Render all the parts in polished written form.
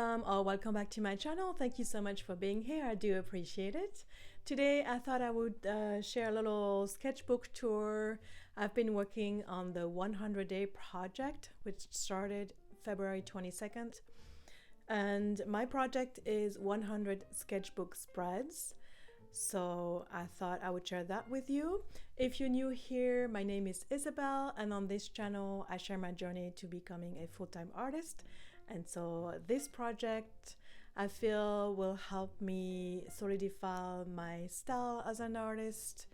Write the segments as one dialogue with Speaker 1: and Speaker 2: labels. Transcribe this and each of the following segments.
Speaker 1: or welcome back to my channel. Thank you so much for being here. I do appreciate it. Today I thought I would share a little sketchbook tour. I've been working on the 100-day project, which started February 22nd. And my project is 100 sketchbook spreads. So I thought I would share that with you. If you're new here, my name is Isabelle, and on this channel I share my journey to becoming a full-time artist. And so this project I feel will help me solidify my style as an artist.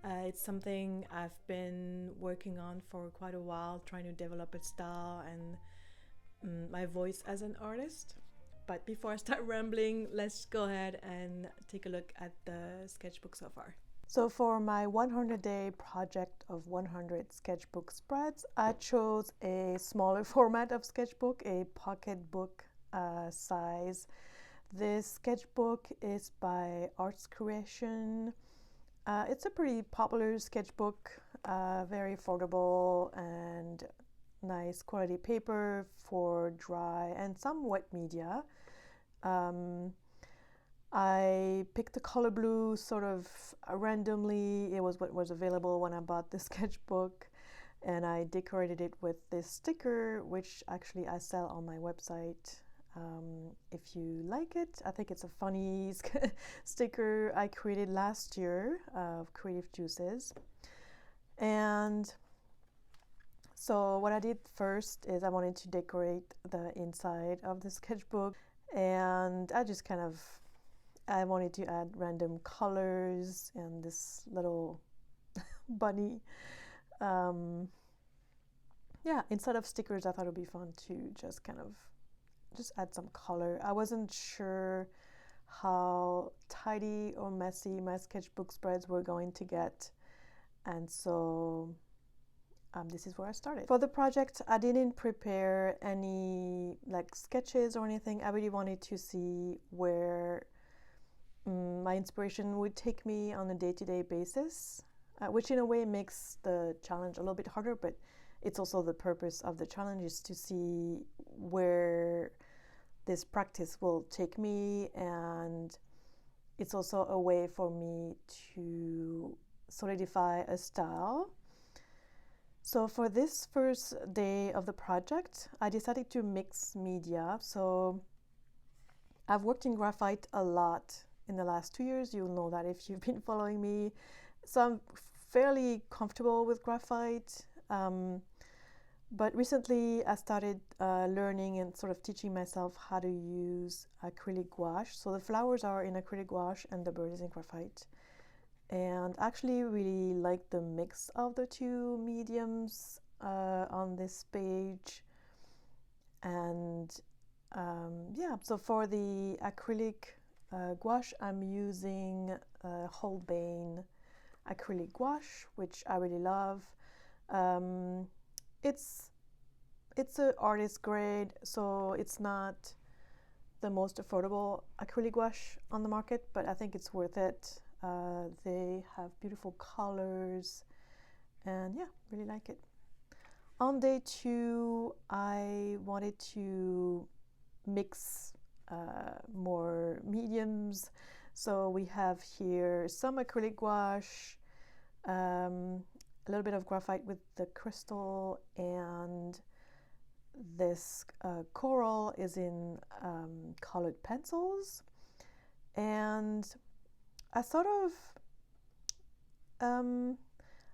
Speaker 1: It's something I've been working on for quite a while, trying to develop a style and my voice as an artist. But before I start rambling, let's go ahead and take a look at the sketchbook so far. So for my 100-day project of 100 sketchbook spreads, I chose a smaller format of sketchbook, a pocketbook size. This sketchbook is by Arts Creation. It's a pretty popular sketchbook, very affordable and nice quality paper for dry and some wet media. I picked the color blue sort of randomly. It was what was available when I bought the sketchbook, and I decorated it with this sticker, which actually I sell on my website. If you like it, I think it's a funny sticker I created last year of Creative Juices. And so what I did first is I wanted to decorate the inside of the sketchbook, and I wanted to add random colors and this little bunny. Instead of stickers, I thought it would be fun to just add some color. I wasn't sure how tidy or messy my sketchbook spreads were going to get, and so this is where I started. For the project, I didn't prepare any sketches or anything. I really wanted to see where my inspiration would take me on a day-to-day basis, which in a way makes the challenge a little bit harder, but it's also the purpose of the challenge, is to see where this practice will take me, and it's also a way for me to solidify a style. So for this first day of the project, I decided to mix media. So I've worked in graphite a lot in the last 2 years. You'll know that if you've been following me. So I'm fairly comfortable with graphite. But recently I started learning and sort of teaching myself how to use acrylic gouache. So the flowers are in acrylic gouache and the bird is in graphite. And actually really like the mix of the two mediums on this page. And so for the acrylic gouache, I'm using Holbein acrylic gouache, which I really love. It's an artist grade, so it's not the most affordable acrylic gouache on the market, but I think it's worth it. They have beautiful colors, and really like it. On day 2, I wanted to mix more mediums. So we have here some acrylic gouache, a little bit of graphite with the crystal, and this coral is in colored pencils. And I sort of,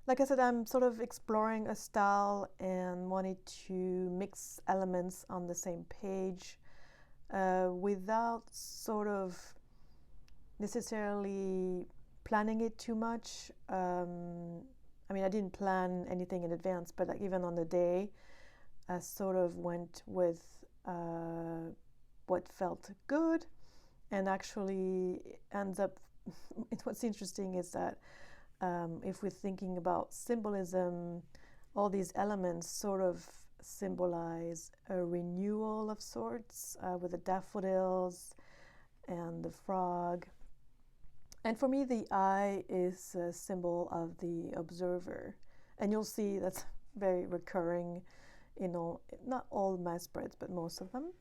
Speaker 1: like I said, I'm sort of exploring a style and wanted to mix elements on the same page without sort of necessarily planning it too much. I didn't plan anything in advance, but even on the day, I sort of went with what felt good, and actually ends up what's interesting is that if we're thinking about symbolism, all these elements sort of symbolize a renewal of sorts, with the daffodils and the frog. And for me, the eye is a symbol of the observer, and you'll see that's very recurring in not all my spreads, but most of them.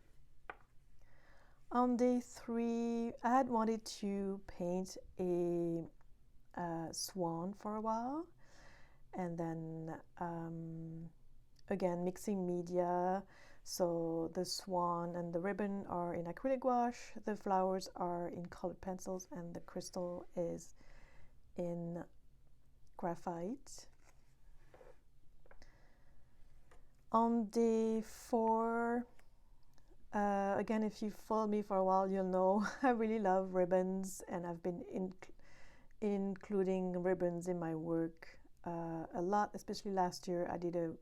Speaker 1: On day 3, I had wanted to paint a swan for a while, and then again mixing media. So the swan and the ribbon are in acrylic gouache, the flowers are in colored pencils, and the crystal is in graphite. On day 4, again, if you follow me for a while, you'll know I really love ribbons, and I've been including ribbons in my work a lot, especially last year. I did a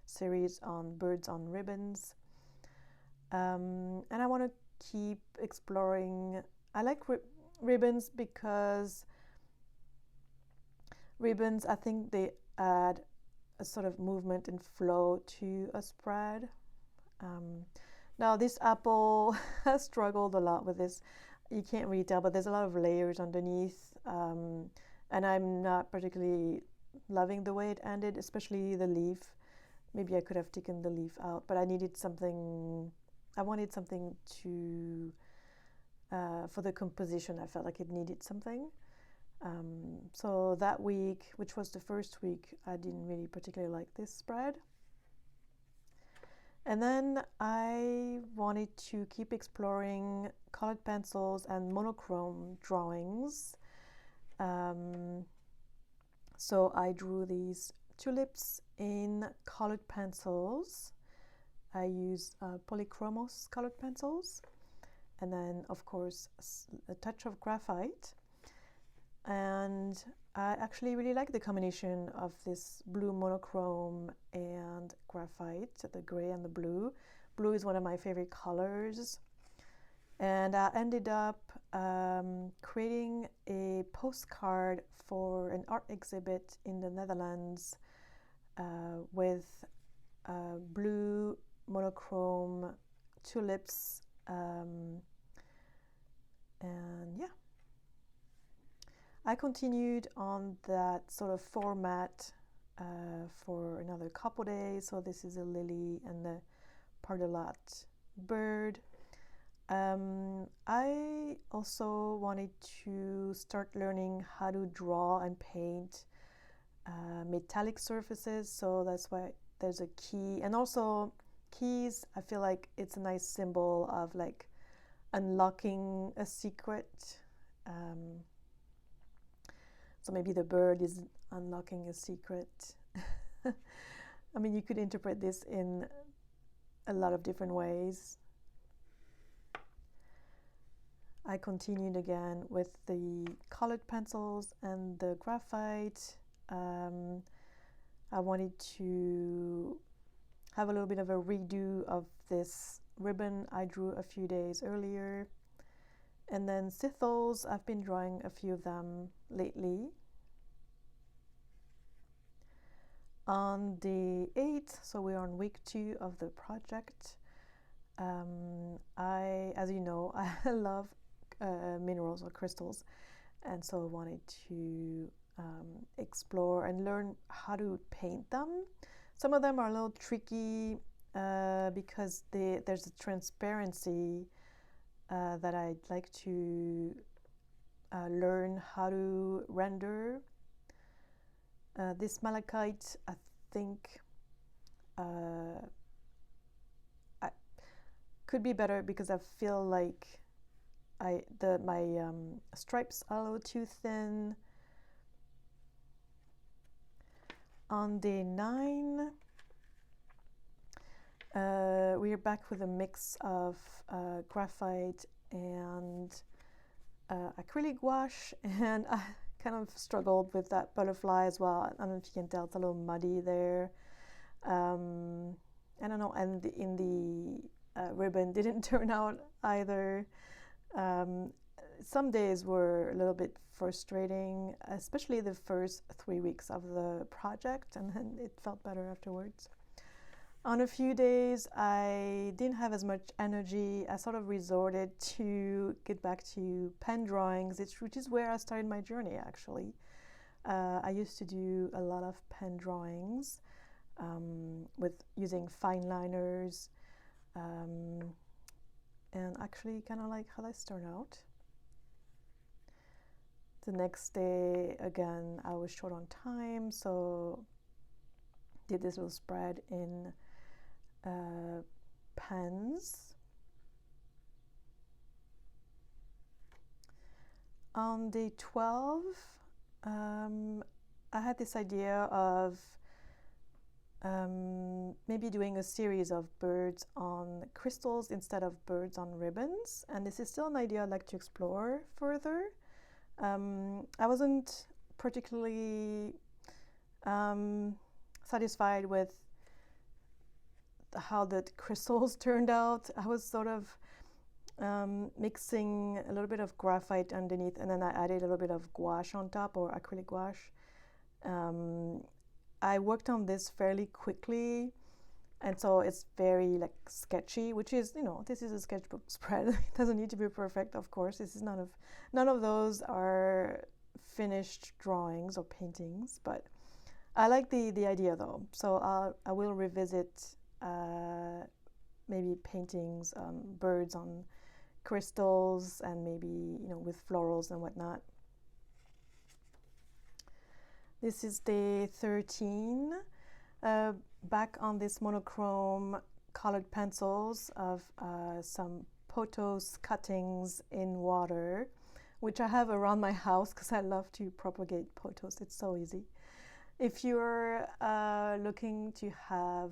Speaker 1: series on birds on ribbons, and I want to keep exploring. I like ribbons because ribbons, I think they add a sort of movement and flow to a spread. Now this apple has struggled a lot with this. You can't really tell, but there's a lot of layers underneath, and I'm not particularly loving the way it ended, especially the leaf. Maybe I could have taken the leaf out, but I needed something. I wanted something to for the composition. I felt like it needed something. So that week, which was the first week, I didn't really particularly like this spread. And then I wanted to keep exploring colored pencils and monochrome drawings. So I drew these tulips in colored pencils. I used polychromos colored pencils, and then of course a touch of graphite. And I actually really like the combination of this blue monochrome and graphite, the gray and the blue. Blue is one of my favorite colors. And I ended up creating a postcard for an art exhibit in the Netherlands with blue monochrome tulips, and yeah. I continued on that sort of format for another couple days. So this is a lily and a pardalot bird. I also wanted to start learning how to draw and paint metallic surfaces. So that's why there's a key. And also keys, I feel like it's a nice symbol of like unlocking a secret. So maybe the bird is unlocking a secret. I mean, you could interpret this in a lot of different ways. I continued again with the colored pencils and the graphite. I wanted to have a little bit of a redo of this ribbon I drew a few days earlier. And then sithals, I've been drawing a few of them lately. On the 8th, so we're on week 2 of the project, as you know, I love minerals or crystals, and so I wanted to explore and learn how to paint them. Some of them are a little tricky because there's a transparency that I'd like to learn how to render. This malachite, I think, I could be better because I feel like my stripes are a little too thin. On day 9, we're back with a mix of graphite and acrylic gouache, and I kind of struggled with that butterfly as well. I don't know if you can tell, it's a little muddy there. I don't know, and in the ribbon didn't turn out either. Some days were a little bit frustrating, especially the first 3 weeks of the project, and then it felt better afterwards. On a few days, I didn't have as much energy. I sort of resorted to get back to pen drawings, which is where I started my journey, actually. I used to do a lot of pen drawings with using fine liners, and actually kind of like how this turned out. The next day, again, I was short on time, so did this little spread in pens. On day 12, I had this idea of maybe doing a series of birds on crystals instead of birds on ribbons, and this is still an idea I'd like to explore further. I wasn't particularly satisfied with how the crystals turned out. I was sort of mixing a little bit of graphite underneath, and then I added a little bit of gouache on top, or acrylic gouache. I worked on this fairly quickly, and so it's very like sketchy, which is, you know, this is a sketchbook spread. It doesn't need to be perfect, of course. This is none of those are finished drawings or paintings, but I like the idea though. So I will revisit maybe paintings, birds on crystals, and maybe, you know, with florals and whatnot. This is day 13. Back on this monochrome colored pencils of some pothos cuttings in water, which I have around my house because I love to propagate pothos. It's so easy. If you're looking to have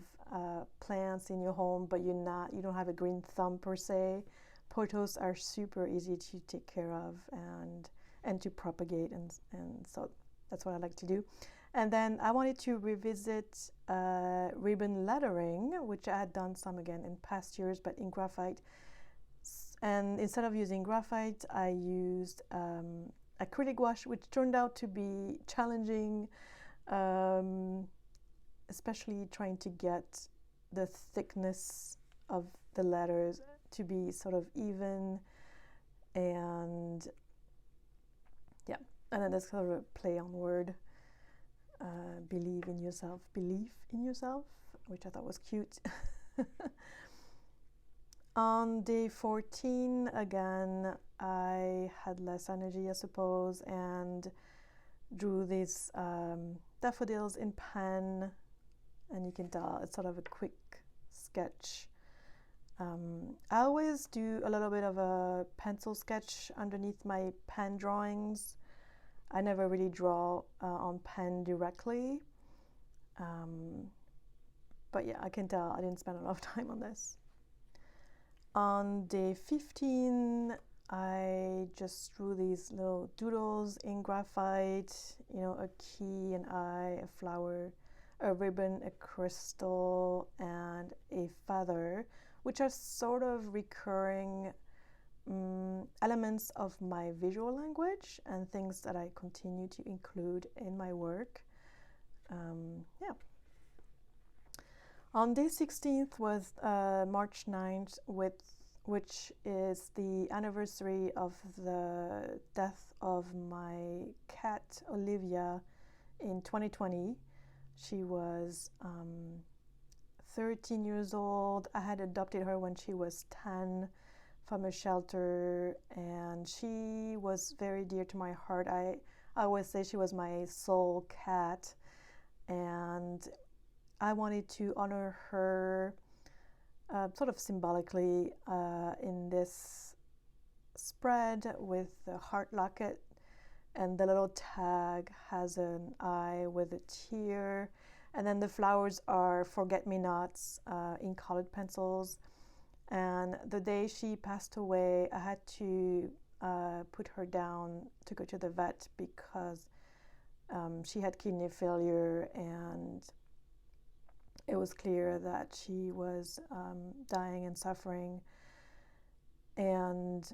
Speaker 1: plants in your home, but you don't have a green thumb per se, pothos are super easy to take care of and to propagate, and so that's what I like to do. And then I wanted to revisit ribbon lettering, which I had done some again in past years, but in graphite. And instead of using graphite, I used acrylic gouache, which turned out to be challenging, especially trying to get the thickness of the letters to be sort of even. And yeah, and then there's sort of a play on word. Belief in yourself, which I thought was cute. On day 14, again, I had less energy, I suppose, and drew these daffodils in pen, and you can tell it's sort of a quick sketch. I always do a little bit of a pencil sketch underneath my pen drawings. I never really draw on pen directly, but yeah, I can tell I didn't spend a lot of time on this. On day 15, I just drew these little doodles in graphite, you know, a key, an eye, a flower, a ribbon, a crystal, and a feather, which are sort of recurring elements of my visual language and things that I continue to include in my work. Yeah. On day 16th was March 9th, which is the anniversary of the death of my cat Olivia in 2020. She was 13 years old. I had adopted her when she was 10 from a shelter, and she was very dear to my heart. I always say she was my soul cat, and I wanted to honor her sort of symbolically in this spread with the heart locket, and the little tag has an eye with a tear, and then the flowers are forget-me-nots in colored pencils. And the day she passed away, I had to put her down to go to the vet because she had kidney failure, and it was clear that she was dying and suffering. And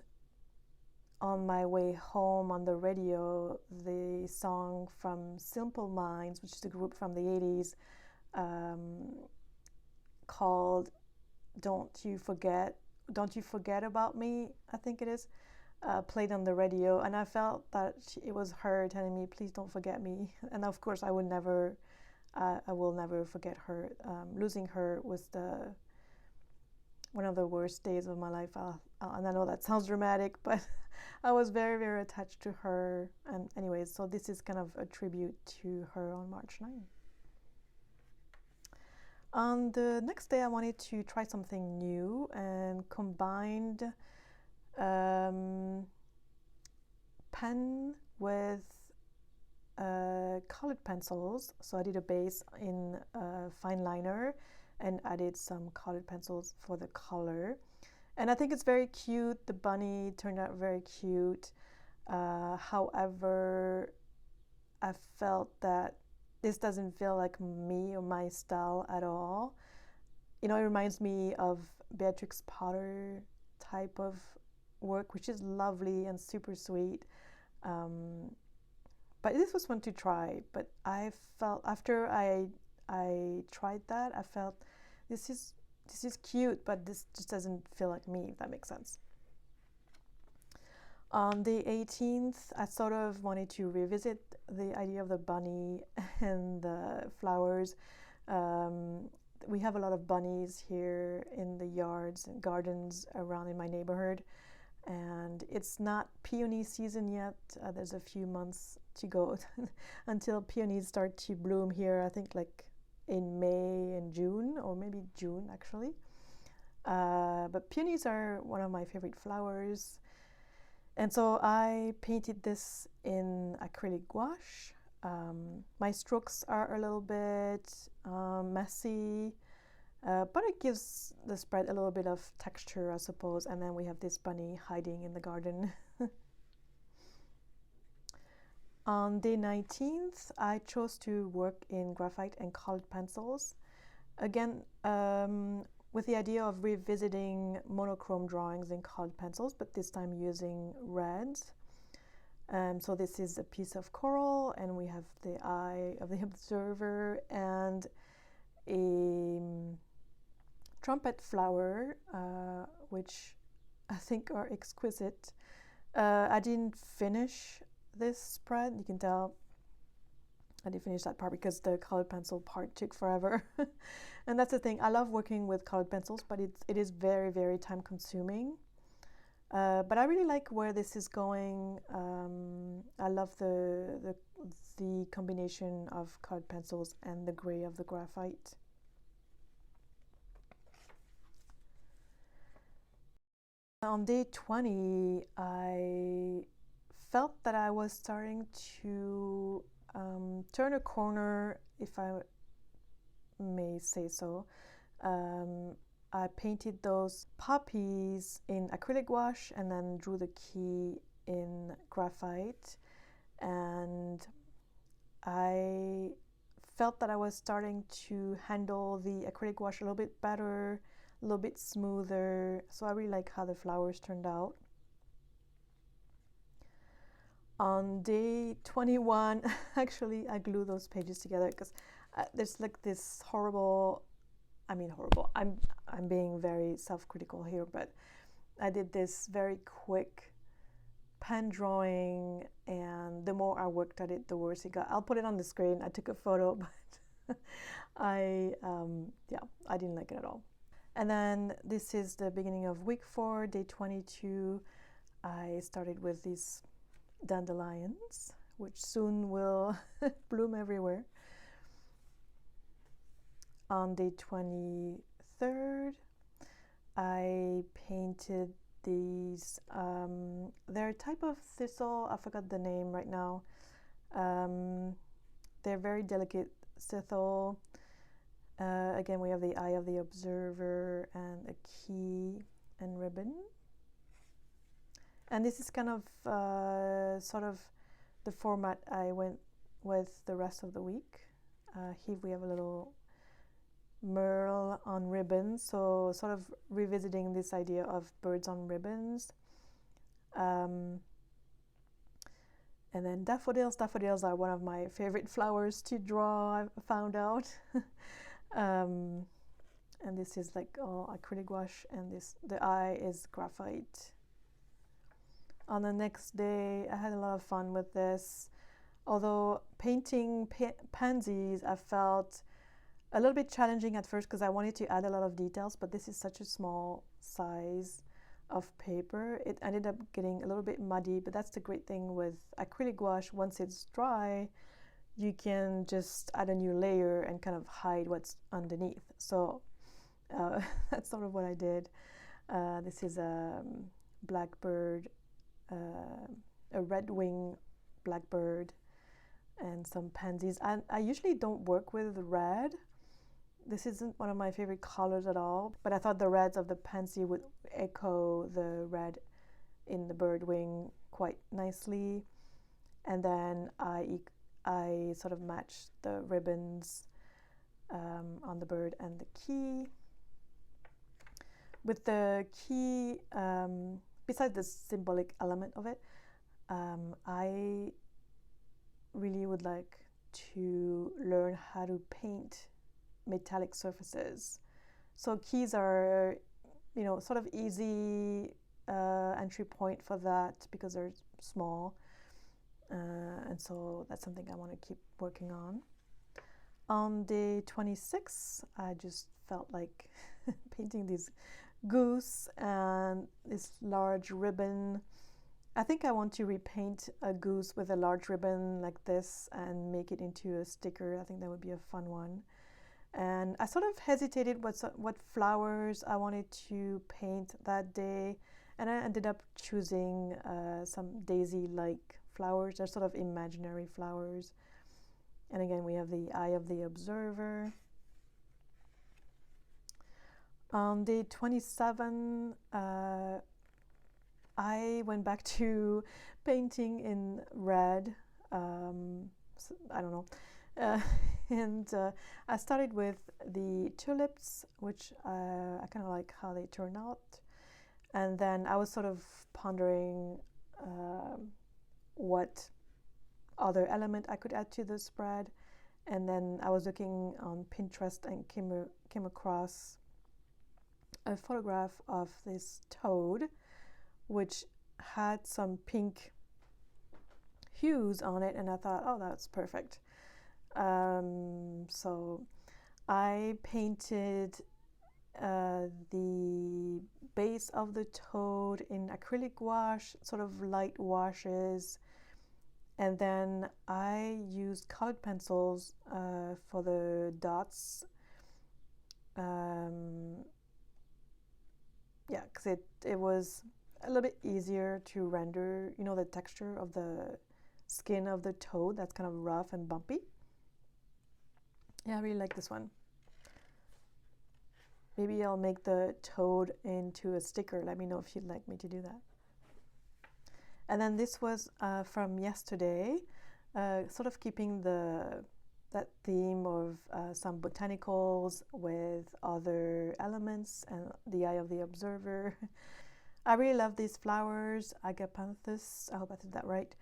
Speaker 1: on my way home on the radio, the song from Simple Minds, which is a group from the 80s, called Don't You Forget About Me, I think it is, played on the radio, and I felt that it was her telling me, please don't forget me. And of course I will never forget her. Losing her was the one of the worst days of my life. And I know that sounds dramatic, but I was very, very attached to her. And anyways, so this is kind of a tribute to her on March 9th. On the next day, I wanted to try something new and combined pen with colored pencils. So I did a base in fine liner and added some colored pencils for the color. And I think it's very cute. The bunny turned out very cute. However, I felt that this doesn't feel like me or my style at all. You know, it reminds me of Beatrix Potter type of work, which is lovely and super sweet. But this was fun to try. But I felt after I tried that, I felt this is cute, but this just doesn't feel like me, if that makes sense. On the 18th, I sort of wanted to revisit the idea of the bunny and the flowers. We have a lot of bunnies here in the yards and gardens around in my neighborhood, and it's not peony season yet. There's a few months to go until peonies start to bloom here, I think like in May and June, or maybe June actually. But peonies are one of my favorite flowers. And so I painted this in acrylic gouache. My strokes are a little bit messy, but it gives the spread a little bit of texture, I suppose. And then we have this bunny hiding in the garden. On day 19th, I chose to work in graphite and colored pencils. Again, with the idea of revisiting monochrome drawings in colored pencils, but this time using reds. So this is a piece of coral, and we have the eye of the observer and a trumpet flower, which I think are exquisite. I didn't finish this spread. You can tell I didn't finish that part because the colored pencil part took forever. And that's the thing. I love working with colored pencils, but it is very, very time consuming. But I really like where this is going. I love the combination of colored pencils and the gray of the graphite. On day 20, I felt that I was starting to turn a corner, if I may say so. I painted those poppies in acrylic gouache and then drew the key in graphite, and I felt that I was starting to handle the acrylic gouache a little bit better, a little bit smoother, so I really like how the flowers turned out. On day 21, actually, I glued those pages together because there's like this horrible, I'm being very self-critical here, but I did this very quick pen drawing, and the more I worked at it, the worse it got. I'll put it on the screen. I took a photo, but I didn't like it at all. And then this is the beginning of week 4, day 22. I started with these dandelions, which soon will bloom everywhere. On day 23rd, I painted these, they're a type of thistle, I forgot the name right now. They're very delicate thistle. Again, we have the eye of the observer and a key and ribbon. And this is kind of sort of the format I went with the rest of the week. Here we have a little merle on ribbons, so sort of revisiting this idea of birds on ribbons. And then daffodils. Daffodils are one of my favorite flowers to draw, I found out. And this is like all acrylic gouache, and the eye is graphite. On the next day, I had a lot of fun with this. Although painting pansies, I felt a little bit challenging at first because I wanted to add a lot of details, but this is such a small size of paper. It ended up getting a little bit muddy, but that's the great thing with acrylic gouache. Once it's dry, you can just add a new layer and kind of hide what's underneath. So that's sort of what I did. This is a blackbird, a red wing blackbird, and some pansies. And I usually don't work with red. This isn't one of my favorite colors at all, but I thought the reds of the pansy would echo the red in the bird wing quite nicely. And then I sort of matched the ribbons on the bird and the key. With the key, besides the symbolic element of it, I really would like to learn how to paint metallic surfaces. So keys are, you know, sort of easy entry point for that because they're small. And so that's something I want to keep working on. On day 26, I just felt like painting this goose and this large ribbon. I think I want to repaint a goose with a large ribbon like this and make it into a sticker. I think that would be a fun one. And I sort of hesitated what flowers I wanted to paint that day, and I ended up choosing some daisy-like flowers. They're sort of imaginary flowers. And again, we have the eye of the observer. On day 27, I went back to painting in red. I don't know. And I started with the tulips, which I kind of like how they turn out. And then I was sort of pondering what other element I could add to the spread. And then I was looking on Pinterest and came across a photograph of this toad, which had some pink hues on it, and I thought, oh, that's perfect. So I painted the base of the toad in acrylic gouache, sort of light washes, and then I used colored pencils for the dots. Yeah, because it was a little bit easier to render, you know, the texture of the skin of the toad that's kind of rough and bumpy. Yeah, I really like this one. Maybe I'll make the toad into a sticker. Let me know if you'd like me to do that. And then this was from yesterday, sort of keeping that theme of some botanicals with other elements and the eye of the observer. I really love these flowers, agapanthus. I hope I did that right.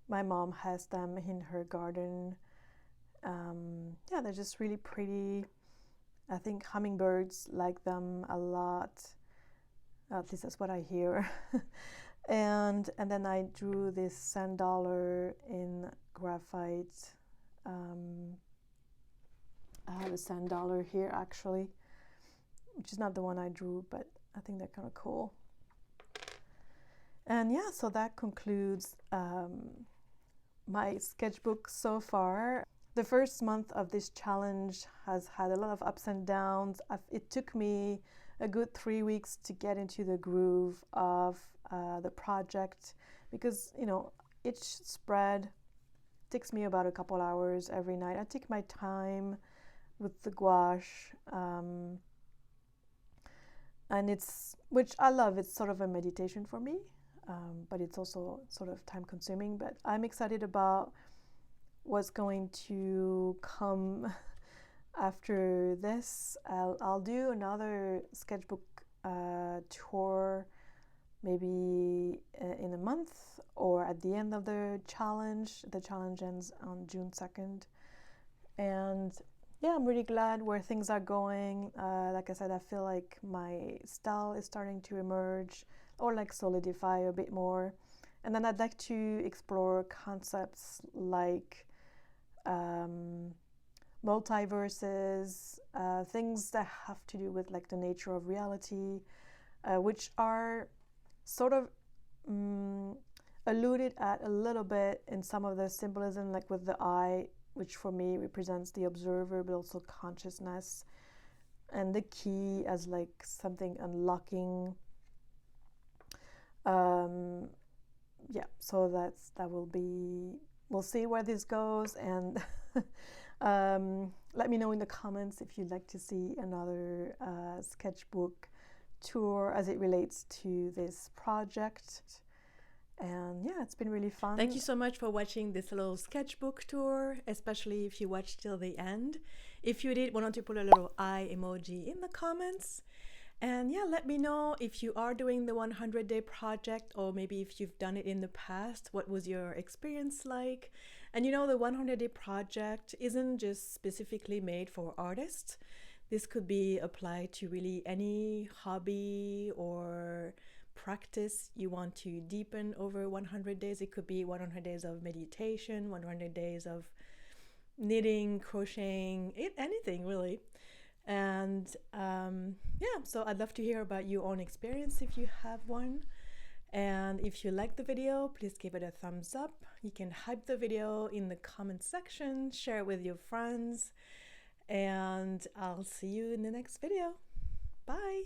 Speaker 1: My mom has them in her garden. Yeah, they're just really pretty. I think hummingbirds like them a lot. At least that's what I hear. and then I drew this sand dollar in graphite. I have a sand dollar here actually, which is not the one I drew, but I think they're kind of cool. And yeah, so that concludes my sketchbook so far. The first month of this challenge has had a lot of ups and downs. It took me a good 3 weeks to get into the groove of the project because, you know, each spread takes me about a couple hours every night. I take my time with the gouache, and which I love. It's sort of a meditation for me, but it's also sort of time consuming. But I'm excited about what's going to come after this. I'll do another sketchbook tour maybe in a month or at the end of the challenge. The challenge ends on June 2nd. And yeah, I'm really glad where things are going. Like I said, I feel like my style is starting to emerge or like solidify a bit more. And then I'd like to explore concepts like multiverses, things that have to do with like the nature of reality, which are sort of alluded at a little bit in some of the symbolism, like with the eye, which for me represents the observer, but also consciousness, and the key as like something unlocking. Yeah, so that will be, we'll see where this goes, and let me know in the comments if you'd like to see another sketchbook tour as it relates to this project. And yeah, it's been really fun. Thank you so much for watching this little sketchbook tour, especially if you watched till the end. If you did, why don't you put a little eye emoji in the comments? And yeah, let me know if you are doing the 100-day project, or maybe if you've done it in the past, what was your experience like? And you know, the 100-day project isn't just specifically made for artists. This could be applied to really any hobby or practice you want to deepen over 100 days. It could be 100 days of meditation, 100 days of knitting, crocheting, anything really. And yeah, so I'd love to hear about your own experience if you have one. And if you like the video, please give it a thumbs up. You can hype the video in the comment section, share it with your friends, and I'll see you in the next video. Bye.